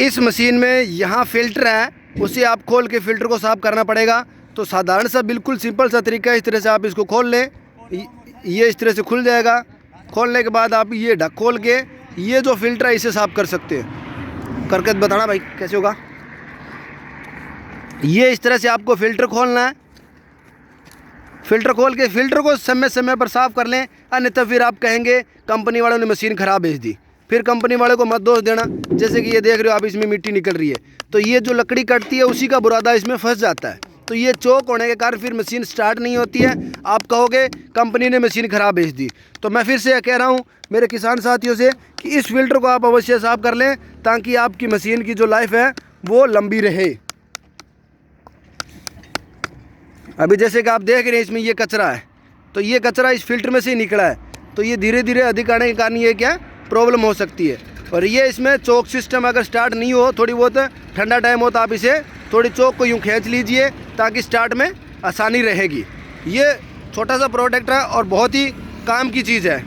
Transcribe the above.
इस मशीन में यहाँ फ़िल्टर है, उसे आप खोल के फ़िल्टर को साफ़ करना पड़ेगा। तो साधारण सा बिल्कुल सिंपल सा तरीका है। इस तरह से आप इसको खोल लें, ये इस तरह से खुल जाएगा। खोलने के बाद आप ये ढक खोल के ये जो फ़िल्टर है इसे साफ़ कर सकते हैं। करके बताना भाई कैसे होगा। ये इस तरह से आपको फ़िल्टर खोलना है। फ़िल्टर खोल के फ़िल्टर को समय समय पर साफ़ कर लें, अन्यथा फिर आप कहेंगे कंपनी वालों ने मशीन ख़राब भेज दी। फिर कंपनी वाले को मत दोष देना। जैसे कि ये देख रहे हो आप, इसमें मिट्टी निकल रही है, तो ये जो लकड़ी कटती है उसी का बुरादा इसमें फंस जाता है। तो ये चौक होने के कारण फिर मशीन स्टार्ट नहीं होती है। आप कहोगे कंपनी ने मशीन ख़राब भेज दी। तो मैं फिर से कह रहा हूँ मेरे किसान साथियों से कि इस फ़िल्टर को आप अवश्य साफ़ कर लें, ताकि आपकी मशीन की जो लाइफ है वो लंबी रहे। अभी जैसे कि आप देख रहे हैं इसमें ये कचरा है, तो ये कचरा इस फिल्टर में से ही निकला है। तो ये धीरे धीरे अधिक आने के कारण ये क्या प्रॉब्लम हो सकती है। और ये इसमें चौक सिस्टम अगर स्टार्ट नहीं हो, थोड़ी बहुत ठंडा टाइम हो, तो आप इसे थोड़ी चौक को यूँ खींच लीजिए ताकि स्टार्ट में आसानी रहेगी। ये छोटा सा प्रोडक्ट है और बहुत ही काम की चीज़ है।